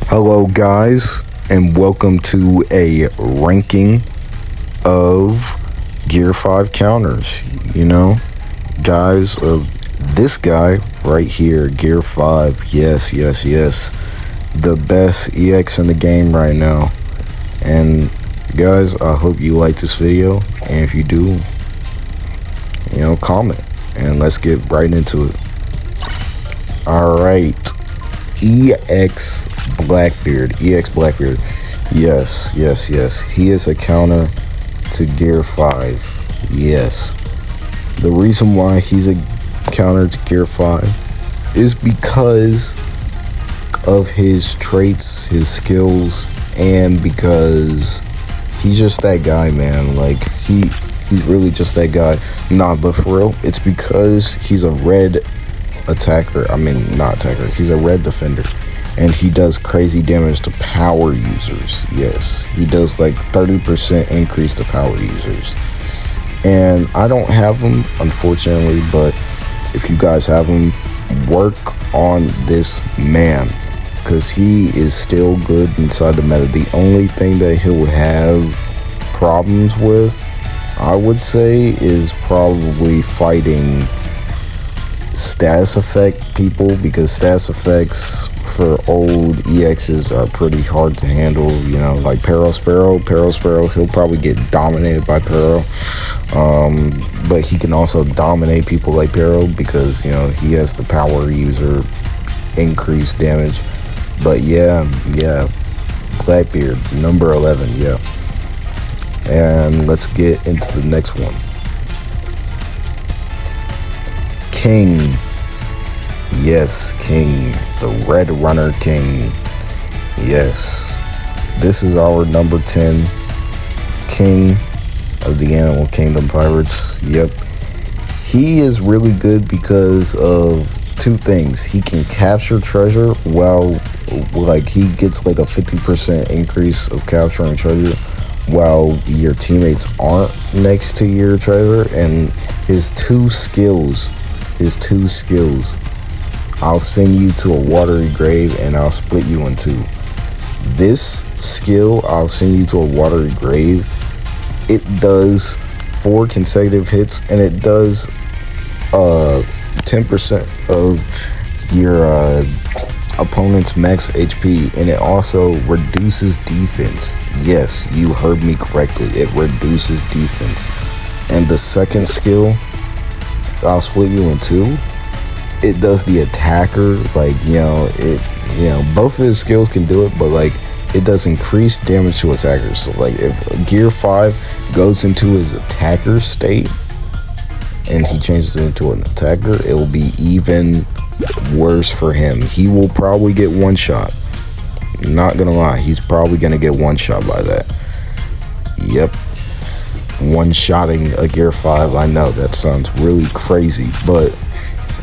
Hello guys, and welcome to a ranking of Gear 5 counters. Guys, of this guy right here, Gear 5, yes, the best EX in the game right now. And guys, I hope you like this video, and if you do, comment, and let's get right into it. Alright, EX Blackbeard. Yes. He is a counter to Gear 5. Yes. The reason why he's a counter to Gear 5 is because of his traits, his skills, and because he's just that guy, man. Like, he's really just that guy. Nah, but for real, it's because he's a red attacker. He's a red defender. And he does crazy damage to power users. Yes, he does like 30% increase to power users. And I don't have him, unfortunately, but if you guys have him, work on this man, because he is still good inside the meta. The only thing that he'll have problems with, I would say, is probably fighting status effect people, because status effects for old EXs are pretty hard to handle. Like Pero Sparrow, he'll probably get dominated by Pero, but he can also dominate people like Pero because he has the power user increased damage. But yeah, Blackbeard, number 11. Yeah, and let's get into the next one. King. Yes, King, the Red Runner King. Yes, this is our number 10 King of the Animal Kingdom Pirates. Yep, he is really good because of two things. He can capture treasure while, he gets like a 50% increase of capturing treasure while your teammates aren't next to your treasure. And his two skills, I'll send you to a watery grave and I'll split you in two. This skill, I'll send you to a watery grave, it does 4 consecutive hits, and it does 10% of your opponent's max HP, and it also reduces defense. Yes, you heard me correctly, it reduces defense. And the second skill, I'll split you in two, it does the attacker, both of his skills can do it, but it does increased damage to attackers. So if Gear 5 goes into his attacker state and he changes it into an attacker, it will be even worse for him. He will probably get one shot. Not gonna lie, he's probably gonna get one shot by that. Yep, one-shotting a Gear 5. I know that sounds really crazy, but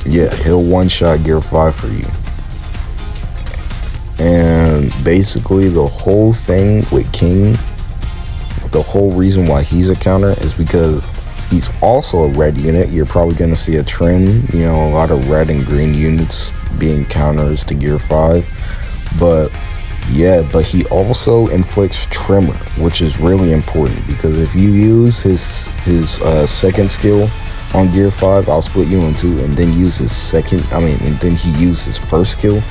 yeah, he'll one-shot Gear 5 for you. And basically the whole thing with King, the whole reason why he's a counter is because he's also a red unit. You're probably going to see a trend, a lot of red and green units being counters to Gear 5. But he also inflicts Tremor, which is really important, because if you use his second skill on Gear 5, I'll split you in two, and then use his and then he used his first skill,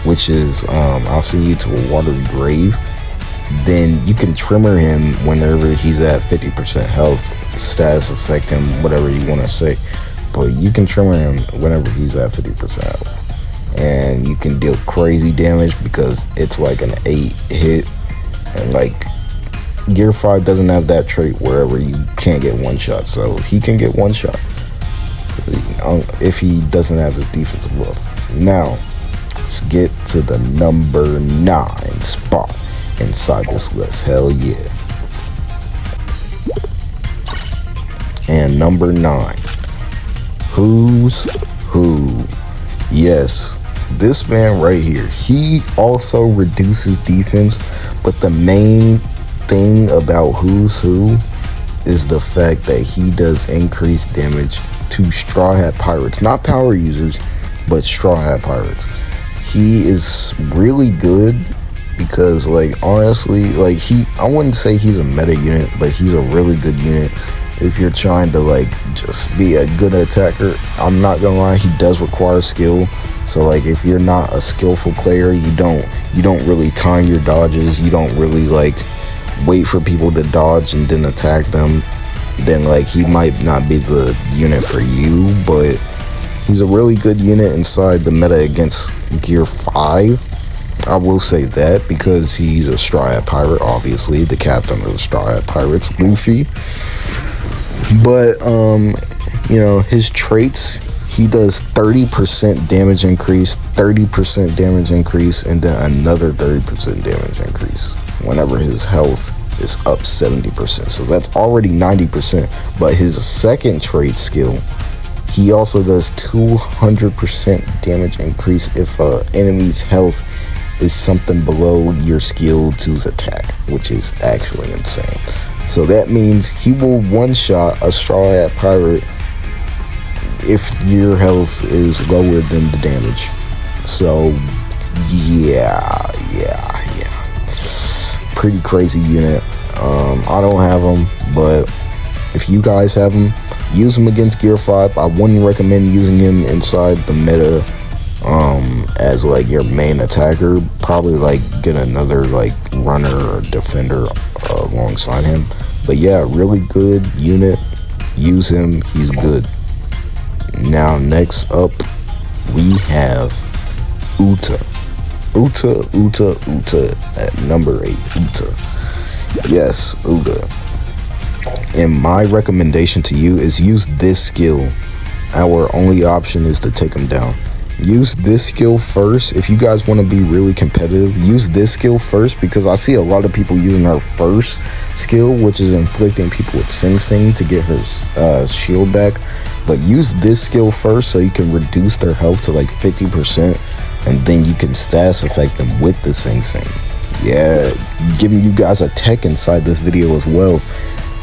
which is I'll send you to a watery grave. Then you can Tremor him whenever he's at 50% health, status affect him, whatever you want to say, but you can Tremor him whenever he's at 50% health, and you can deal crazy damage because it's like an 8 hit, and Gear 5 doesn't have that trait wherever you can't get one shot, so he can get one shot if he doesn't have his defensive buff. Now, let's get to the number 9 spot inside this list. Hell yeah. And number 9, who's who? Yes, this man right here, he also reduces defense, but the main thing about who's who is the fact that he does increased damage to Straw Hat Pirates, not power users, but Straw Hat Pirates. He is really good because like honestly, like I wouldn't say he's a meta unit, but he's a really good unit if you're trying to like just be a good attacker. I'm not gonna lie, he does require skill. So like if you're not a skillful player, you don't really time your dodges, you don't really like wait for people to dodge and then attack them, then like he might not be the unit for you. But he's a really good unit inside the meta against Gear 5. I will say that, because he's a Striad Pirate, obviously, the captain of the Striad Pirates, Luffy. But, you know, his traits, he does 30% damage increase, 30% damage increase, and then another 30% damage increase whenever his health is up 70%. So that's already 90%. But his second trait skill, he also does 200% damage increase if an enemy's health is something below your skill 2's attack, which is actually insane. So that means he will one-shot a Striad Pirate if your health is lower than the damage. So yeah. Pretty crazy unit. I don't have him, but if you guys have him, use him against Gear 5. I wouldn't recommend using him inside the meta as like your main attacker. Probably like get another like runner or defender alongside him. But yeah, really good unit. Use him, he's good. Now next up we have Uta at number 8. Uta. Yes, Uta. And my recommendation to you is use this skill. Our only option is to take him down. Use this skill first. If you guys want to be really competitive, use this skill first, because I see a lot of people using her first skill, which is inflicting people with Sing Sing to get her shield back. But use this skill first so you can reduce their health to like 50%, and then you can status effect them with the Sing Sing. Yeah, giving you guys a tech inside this video as well,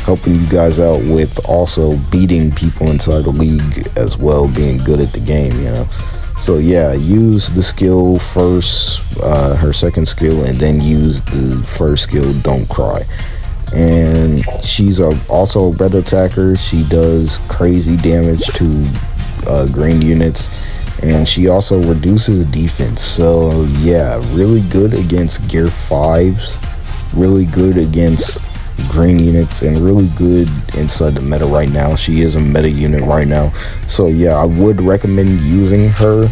helping you guys out with also beating people inside the league as well, being good at the game, you know. So yeah, use the skill first, her second skill, and then use the first skill, Don't Cry. And she's also a red attacker. She does crazy damage to green units, and she also reduces defense. So yeah, really good against Gear 5s, really good against green units, and really good inside the meta right now. She is a meta unit right now, so yeah, I would recommend using her.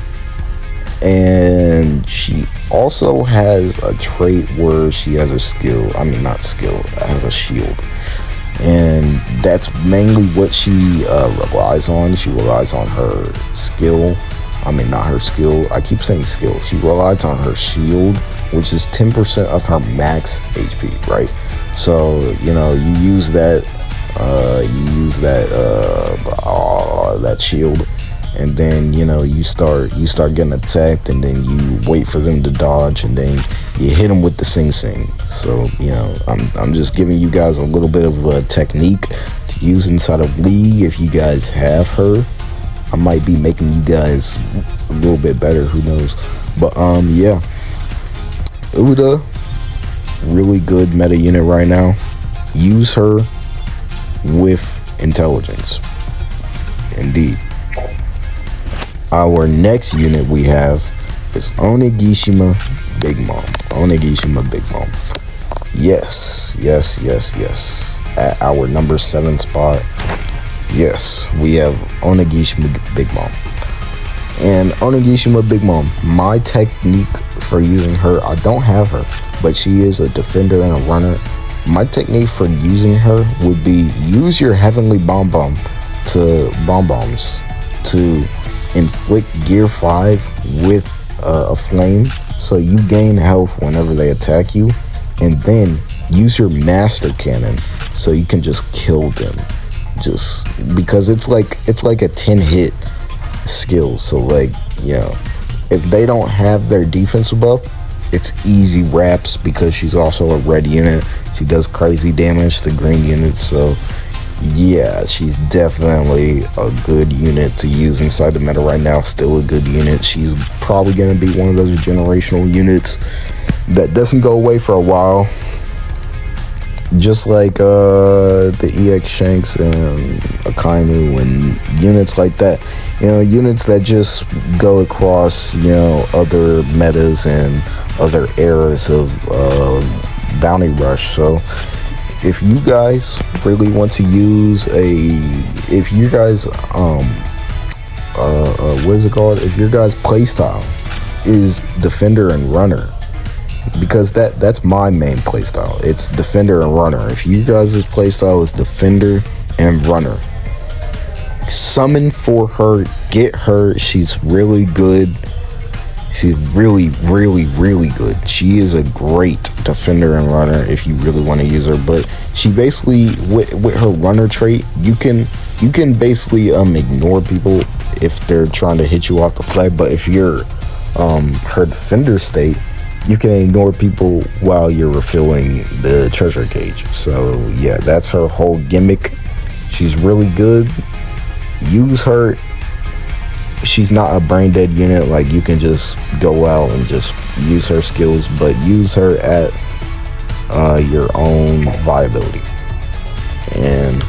And she also has a trait where she has a skill, has a shield, and that's mainly what she relies on. She relies on her skill, not her skill, I keep saying skill. She relies on her shield, which is 10% of her max HP, right? So, you know, you use that shield, and then, you know, you start getting attacked, and then you wait for them to dodge, and then you hit them with the Sing Sing. So, you know, I'm just giving you guys a little bit of a technique to use inside of League. If you guys have her, I might be making you guys a little bit better, who knows. But yeah, Uda, really good meta unit right now. Use her with intelligence, indeed. Our next unit we have is Onigishima Big Mom. Onigishima Big Mom. Yes. At our number 7 spot, yes, we have Onigishima Big Mom. And Onigishima Big Mom, my technique for using her, I don't have her, but she is a defender and a runner. My technique for using her would be use your heavenly bombs to inflict Gear 5 with a flame, so you gain health whenever they attack you, and then use your master cannon so you can just kill them, just because it's like a 10 hit skill. So like, you know, if they don't have their defensive buff, it's easy wraps, because she's also a red unit. She does crazy damage to green units. So yeah, she's definitely a good unit to use inside the meta right now. Still a good unit. She's probably going to be one of those generational units that doesn't go away for a while. Just like the EX Shanks and Akainu and units like that, units that just go across, other metas and other eras of Bounty Rush. So if you guys really want to use if you guys what is it called? If your guys' playstyle is Defender and Runner, because that's my main playstyle. It's Defender and Runner. If you guys' playstyle is Defender and Runner, summon for her, get her. She's really good. She's really, really, really good. She is a great Defender and Runner if you really want to use her. But she basically, with her Runner trait, you can basically ignore people if they're trying to hit you off the flag. But if you're her Defender state, you can ignore people while you're refilling the treasure cage. So yeah, that's her whole gimmick. She's really good. Use her. She's not a brain dead unit, like you can just go out and just use her skills, but use her at your own viability. And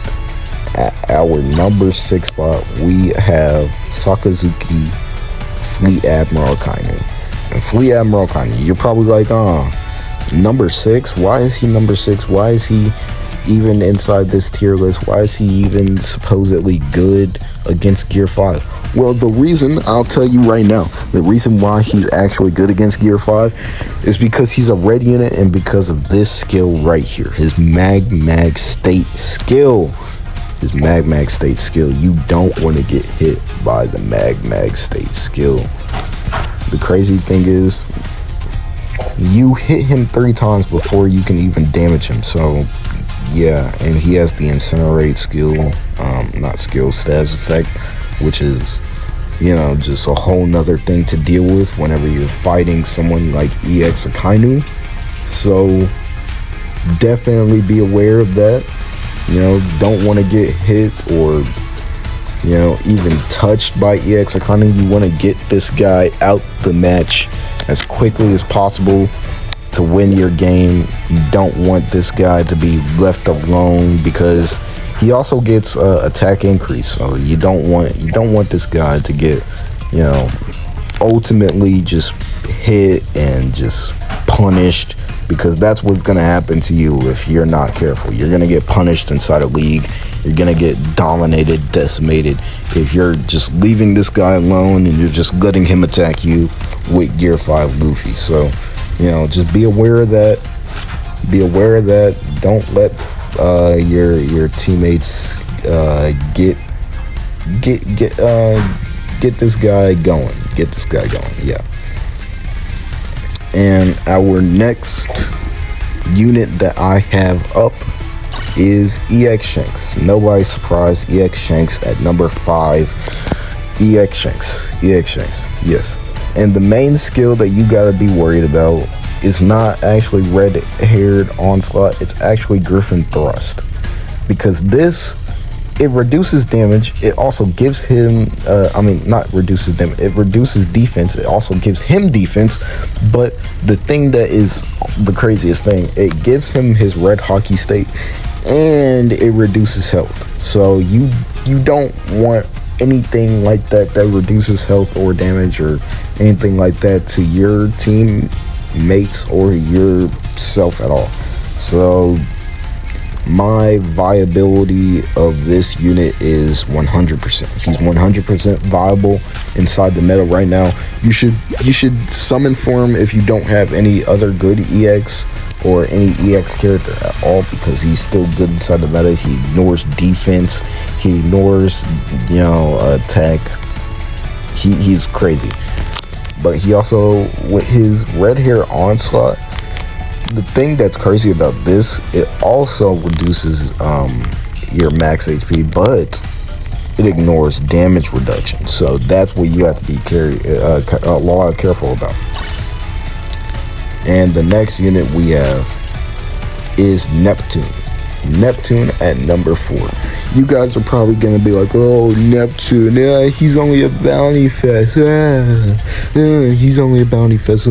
at our number 6 spot, we have Sekizuki, Fleet Admiral Akainu. And Fleet Admiral Akainu, you're probably like, number 6? Why is he number 6? Why is he even inside this tier list? Why is he even supposedly good against Gear 5? Well, the reason, I'll tell you right now, the reason why he's actually good against Gear 5 is because he's a red unit and because of this skill right here, his Mag State skill. His Mag State skill. You don't want to get hit by the Mag State skill. The crazy thing is, you hit him 3 times before you can even damage him. So yeah, and he has the Incinerate skill, not skill, status effect, which is, just a whole nother thing to deal with whenever you're fighting someone like EX Akainu. So definitely be aware of that. Don't want to get hit or, even touched by EX Akainu. You want to get this guy out the match as quickly as possible to win your game. You don't want this guy to be left alone because he also gets attack increase. So you don't want this guy to get, ultimately just hit and just punished, because that's what's going to happen to you if you're not careful. You're going to get punished inside a league. You're going to get dominated, decimated if you're just leaving this guy alone and you're just letting him attack you with Gear 5 Luffy. So, just be aware of that. Be aware of that. Don't let your teammates get this guy going. Get this guy going. Yeah. And our next unit that I have up is EX Shanks. Nobody's surprised. EX Shanks at number 5. EX Shanks. Yes. And the main skill that you gotta be worried about is not actually red-haired onslaught. It's actually Griffin Thrust, because it reduces damage. It also gives him, not reduces damage, it reduces defense. It also gives him defense. But the thing that is the craziest thing, it gives him his red hockey state and it reduces health. So you don't want anything like that reduces health or damage or anything like that to your teammates or yourself at all. So my viability of this unit is 100%. He's 100% viable inside the meta right now. You should summon for him if you don't have any other good EX or any EX character at all, because he's still good inside the meta. He ignores defense. He ignores, attack. He's crazy. But he also, with his red hair onslaught, the thing that's crazy about this, it also reduces your max HP, but it ignores damage reduction. So that's what you have to be a lot careful about. And the next unit we have is Neptune. Neptune at number 4. You guys are probably gonna be like, oh, Neptune, yeah, he's only a bounty fest. He's only a bounty fest.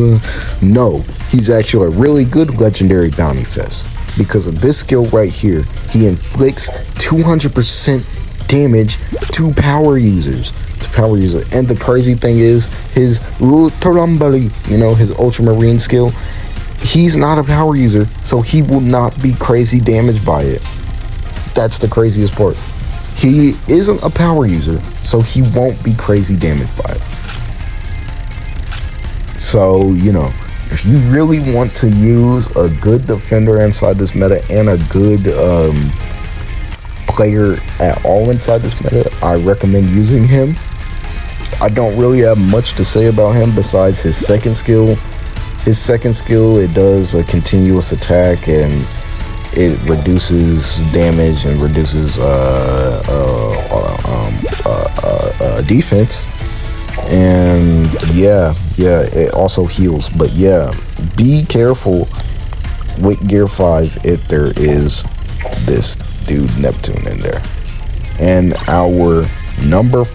No, he's actually a really good legendary bounty fest. Because of this skill right here, he inflicts 200% damage to power users. And the crazy thing is, his Ultrambali, his Ultramarine skill, he's not a power user, so he will not be crazy damaged by it. That's the craziest part. He isn't a power user, so he won't be crazy damaged by it. So, if you really want to use a good defender inside this meta and a good player at all inside this meta, I recommend using him. I don't really have much to say about him besides his second skill. His second skill, it does a continuous attack and it reduces damage and reduces defense. And yeah, it also heals. But yeah, be careful with Gear 5 if there is this dude Neptune in there. And our number 3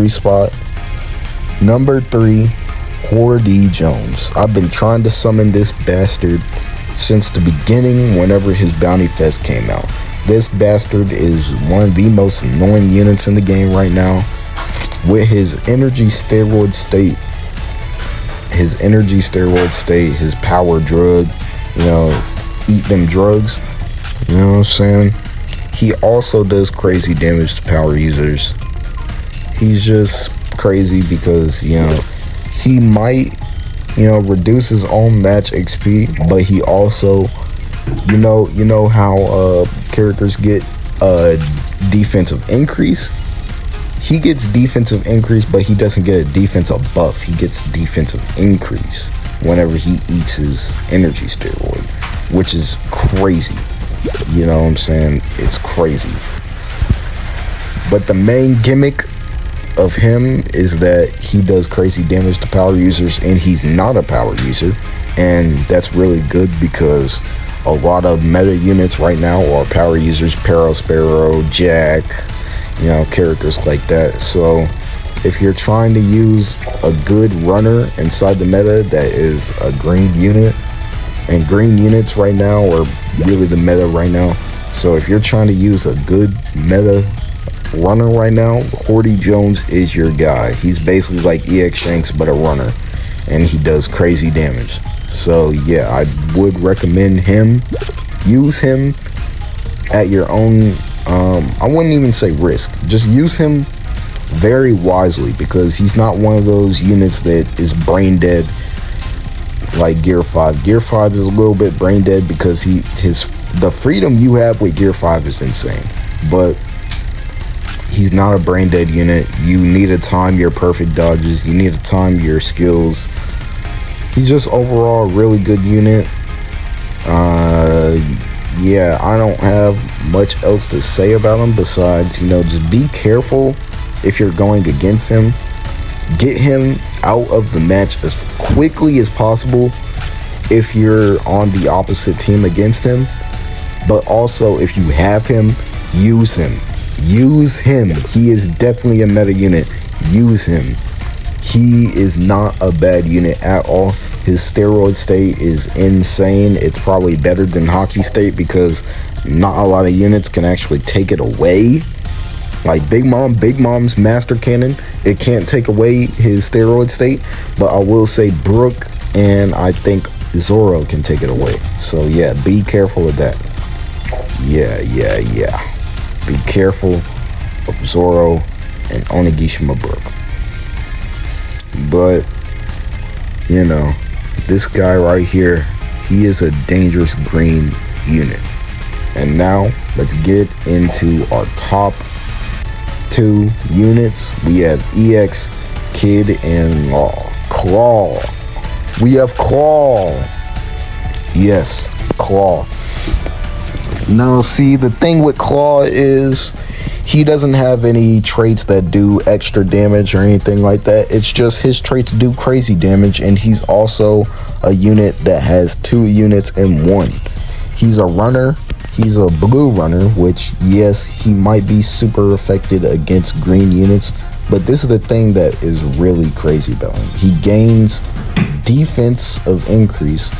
spot, number 3, Hordy Jones. I've been trying to summon this bastard since the beginning whenever his bounty fest came out. This bastard is one of the most annoying units in the game right now. With his energy steroid state, his power drug, eat them drugs, you know what I'm saying? He also does crazy damage to power users. He's just crazy because, he might, reduce his own match XP, but he also, how characters get defensive increase? He gets defensive increase, but he doesn't get a defensive buff. He gets defensive increase whenever he eats his energy steroid, which is crazy. You know what I'm saying? It's crazy. But the main gimmick of him is that he does crazy damage to power users, and he's not a power user. And that's really good because a lot of meta units right now are power users. Sparrow, Jack, characters like that. So if you're trying to use a good runner inside the meta that is a green unit, and green units right now are really the meta right now. So if you're trying to use a good meta runner right now, Hordy Jones is your guy. He's basically like EX Shanks but a runner, and he does crazy damage. So yeah, I would recommend him. Use him at your own, I wouldn't even say risk. Just use him very wisely, because he's not one of those units that is brain dead like Gear 5. Gear 5 is a little bit brain dead because the freedom you have with Gear 5 is insane. But he's not a brain dead unit. You need to time your perfect dodges. You need to time your skills. He's just overall a really good unit. Yeah, I don't have much else to say about him besides, just be careful if you're going against him. Get him out of the match as quickly as possible if you're on the opposite team against him. But also, if you have him, use him. Use him. He is definitely a meta unit. Use him. He is not a bad unit at all. His steroid state is insane. It's probably better than hockey state because not a lot of units can actually take it away. Like Big Mom's Master Cannon, it can't take away his steroid state, but I will say Brook and I think Zorro can take it away. So yeah, be careful of that. Yeah. Be careful of Zorro and Onigishima Brook. But, this guy right here, he is a dangerous green unit. And now, let's get into our top 2 units. We have EX, Kid, and Claw. We have Claw. Yes, Claw. Now, see, the thing with Claw is he doesn't have any traits that do extra damage or anything like that. It's just his traits do crazy damage, and he's also a unit that has 2 units in one. He's a runner. He's a blue runner, which, yes, he might be super affected against green units, but this is the thing that is really crazy about him. He gains defense of increase,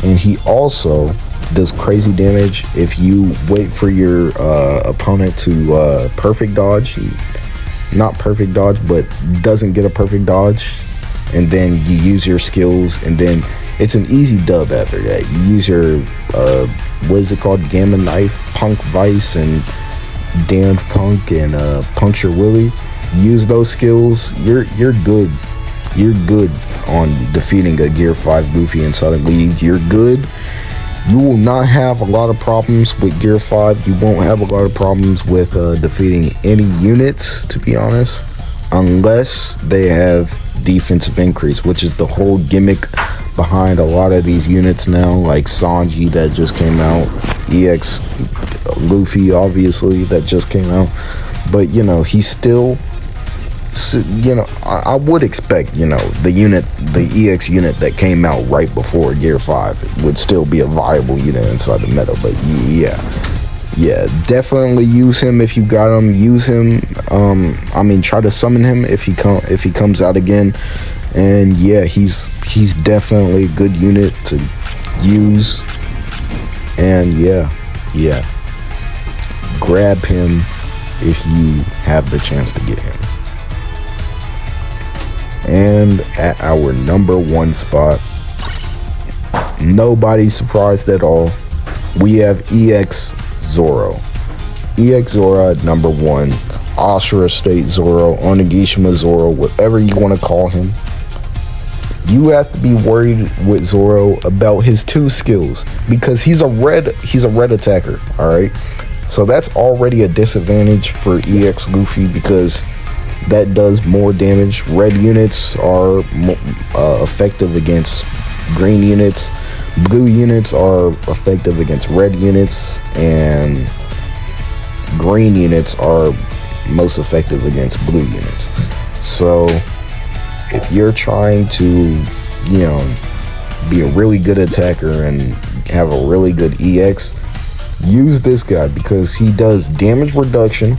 and he also does crazy damage if you wait for your opponent to perfect dodge. Not perfect dodge, but doesn't get a perfect dodge, and then you use your skills, and then it's an easy dub after that. You use your what is it called, Gamma Knife, Punk Vice, and Damned Punk, and Puncture Willie. Use those skills, you're good. You're good on defeating a Gear 5 Luffy inside of League. You're good. You will not have a lot of problems with Gear 5. You won't have a lot of problems with defeating any units, to be honest, unless they have defensive increase, which is the whole gimmick behind a lot of these units now, like Sanji that just came out, EX Luffy, obviously, that just came out. But, you know, he's still, you know, I would expect, you know, the EX unit that came out right before Gear 5 would still be a viable unit inside the meta. But yeah, definitely use him if you got him. Use him. I mean, try to summon him if he comes out again. And yeah, he's definitely a good unit to use. And yeah, grab him if you have the chance to get him. And at our number 1 spot, nobody's surprised at all, we have EX Zorro. EX Zorro at number 1. Ashura State Zorro, Onigishima Zorro, whatever you want to call him. You have to be worried with Zorro about his 2 skills, because he's a red attacker, alright? So that's already a disadvantage for EX Luffy, because that does more damage. Red units are effective against green units. Blue units are effective against red units, and green units are most effective against blue units. So if you're trying to, you know, be a really good attacker and have a really good EX, use this guy, because he does damage reduction.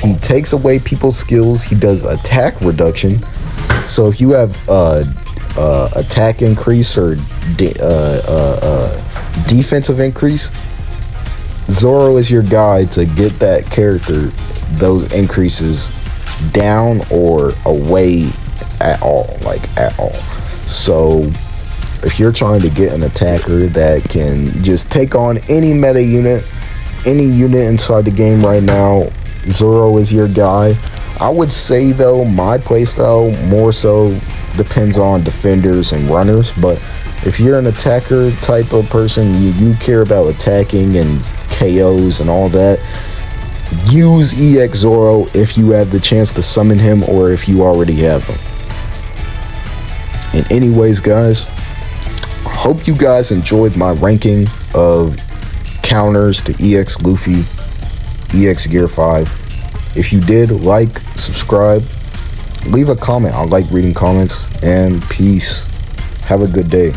He takes away people's skills. He does attack reduction. So if you have attack increase or defensive increase, Zorro is your guy to get that character those increases down or away at all, like at all. So if you're trying to get an attacker that can just take on any meta unit, any unit inside the game right now, Zorro is your guy. I would say though, my playstyle more so depends on defenders and runners, but if you're an attacker type of person, you care about attacking and KOs and all that, use EX Zorro if you have the chance to summon him or if you already have him. And anyways, guys, I hope you guys enjoyed my ranking of counters to EX Luffy, EX Gear 5. If you did, like, subscribe, leave a comment. I like reading comments, and peace. Have a good day.